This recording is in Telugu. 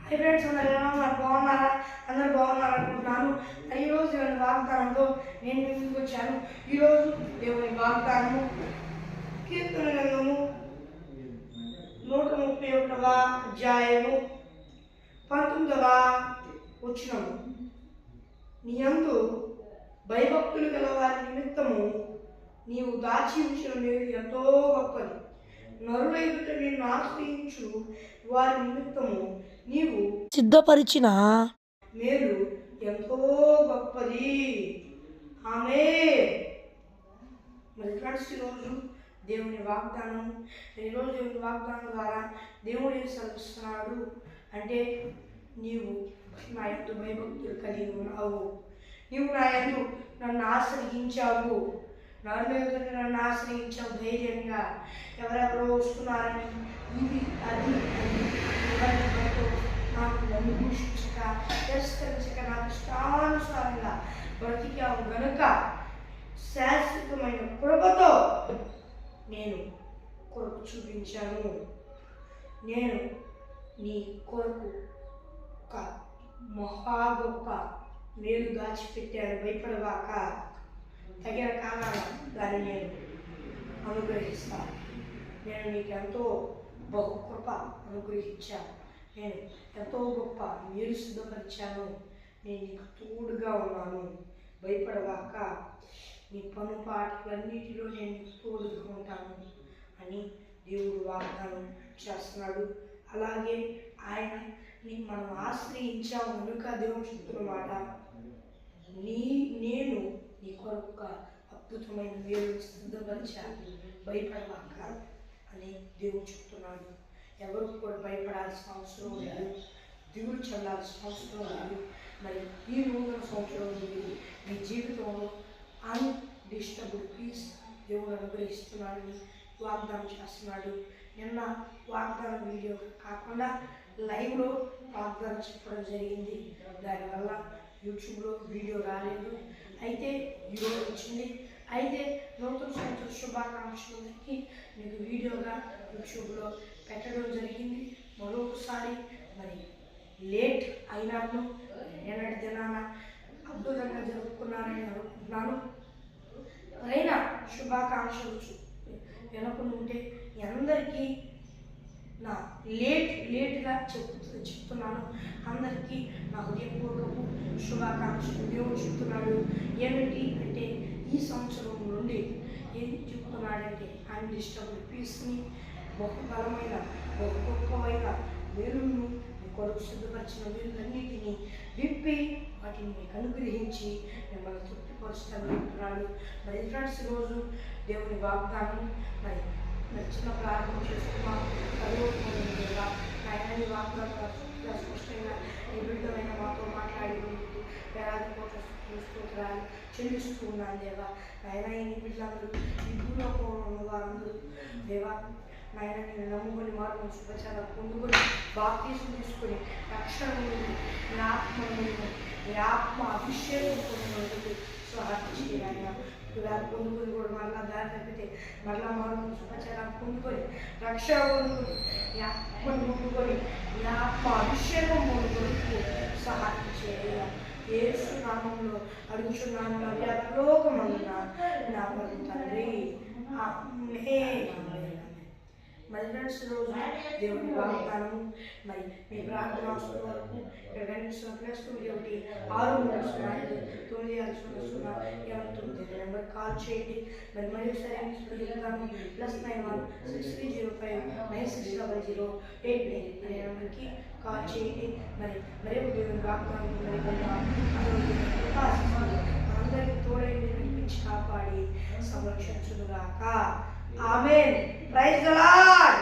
హై ఫ్రెండ్స్, అందరూ ఎలా ఉన్నారు? బాగున్నారా? అందరూ బాగున్నారు అనుకుంటున్నాను. ఈరోజు దేవుని వాగ్దానంతో నేను మీ ముందుకు వచ్చాను. ఈరోజు దేవుని వాగ్దానము కీర్తన గ్రంథము 131వ అధ్యాయము 19వ వచనము. నీ యందు భయభక్తులు గల వారి నిమిత్తము నీవు దాచి ఉంచిన మేలు ఎంతో గొప్పది. నరుల ఎదుట నిన్ను ఆశ్రయించు వారి నిమిత్తము నీవు సిద్ధపరిచిన మేలు ఎంతో గొప్పది. ఆమేన్. మరి ఫ్రెండ్స్, ఈరోజు దేవుని వాగ్దానం ద్వారా దేవుడు ఏం సెలవిస్తున్నాడు అంటే, నీవు నా యందు భయభక్తులు కలిగి ఉన్నావు, నీవు నా యందు నన్ను ఆశ్రయించావు, నన్ను ఆశ్రయించావు ధైర్యంగా. ఎవరెవరో వస్తున్నారని ఇది అది నాకు నన్ను దూషించక తిరస్కరించక నాకు ఇష్టానుసారంగా బ్రతికావు గనుక శాశ్వతమైన కృపతో నేను కొరకు చూపించాను. నేను నీ కొరకు ఒక మహా గొప్ప మేలు దాచిపెట్టాను. భయపడవాక, తగిన కాలాన దాన్ని నేను అనుగ్రహిస్తాను. నేను నీకు ఎంతో బహు కృప అనుగ్రహించాను. నేను ఎంతో గొప్ప మేలు సిద్ధపరిచాను. నేను నీకు తోడుగా ఉన్నాను. భయపడవాక, నీ పాటలన్నిటిలో నేను నీకు తోడుగా ఉంటాను అని దేవుడు వాగ్దానం చేస్తున్నాడు. అలాగే ఆయన మనం ఆశ్రయించాము కనుక దేవుడు చెప్తున్నమాట, నేను నీ కొరకు అద్భుతమైన మేలు సిద్ధపరిచాను. భయపడవాక అని దేవుడు చెప్తున్నాడు. ఎవరు కూడా భయపడాల్సిన అవసరం లేదు, దిగులు చెందాల్సిన అవసరం లేదు. మరి ఈ నూతన సంవత్సరం మీ జీవితంలో అన్డిస్టర్బ్డ్ పీస్ దేవుడు అనుగ్రహిస్తున్నాడని వాగ్దానం చేస్తున్నాడు. నిన్న వాగ్దాన వీడియో కాకుండా లైవ్లో వాగ్దానం చెప్పడం జరిగింది. దానివల్ల యూట్యూబ్లో వీడియో రాలేదు. అయితే ఈరోజు వచ్చింది. అయితే నూతన సంవత్సర శుభాకాంక్షలకి మీకు వీడియోగా యూట్యూబ్లో పెట్టడం జరిగింది. మరొకసారి మరి లేట్ అయినాను, నిన్నటి దినాన అద్భుతంగా జరుపుకున్నానని అనుకుంటున్నాను. అయినా శుభాకాంక్షలు వినకుంటే అందరికీ నా లేట్గా చెప్తున్నాను. అందరికీ నా హృదయపూర్వకము శుభాకాంక్షలు. దేవుడు చెప్తున్నాడు ఏమిటి అంటే, ఈ సంవత్సరం నుండి ఏం చెప్తున్నాడంటే, అన్డిస్టర్బ్డ్ పీస్ని, బహు బలమైన బహు గొప్పమైన మేలును కొరకు సిద్ధపరిచిన మేలులన్నిటినీ విప్పి వాటిని మీకు అనుగ్రహించి మిమ్మల్ని తృప్తిపరుస్తానంటున్నాడు. మరి ఫ్రెండ్స్, ఈరోజు దేవుని వాగ్దానం మరి చిన్న ప్రారంభం చేసుకున్నాం. ఆయన వాగ్దానం స్పష్టంగా నిబిడమైన మాతో మాట్లాడినందుకు వేలాది కోట్ల స్తోత్రాలు చెల్లిస్తూ ఉన్నాను దేవా. ఆయన ఈ బిడ్డలందరూ ఈ భూలోకంలో ఉన్న వారందరూ దేవా, నాయన నేను నమ్ముకొని మార్గం శుభచారం పొందుకొని బాప్తీసం తీసుకొని రక్షణ మీ ఆత్మ అభిషేకం పొందినందుకు సహాయం చేయాలి. దాన్ని పొందుకొని కూడా మరలా దారి తప్పితే మరలా మార్గం శుభచారం పొందుకొని రక్షణ పొందుకొని ఈ ఆత్మను పొందుకొని ఈ ఆత్మ అభిషేకం పొందుకొని సహాయం చేయాలి. యేసు నామములో అడుగుచున్నాను పరలోకమందున నా తండ్రి. ఆమేన్. మరి ఫ్రెండ్స్, రోజు దేవుని వాగ్దానము మరి మీ ప్రార్థన అవసరం వరకు ఇక్కడ కనిపిస్తున్న +91 630 నెంబర్ కాల్ చేయండి. మరి మరోసారి చెప్తాను, +91 6305 9600 అనే నెంబర్కి కాల్ చేయండి. మరి దేవుని వాగ్దానం అందరికీ తోడైంది నడిపించి కాపాడి సంరక్షించుగాక. ఆమేన్. Praise the lord.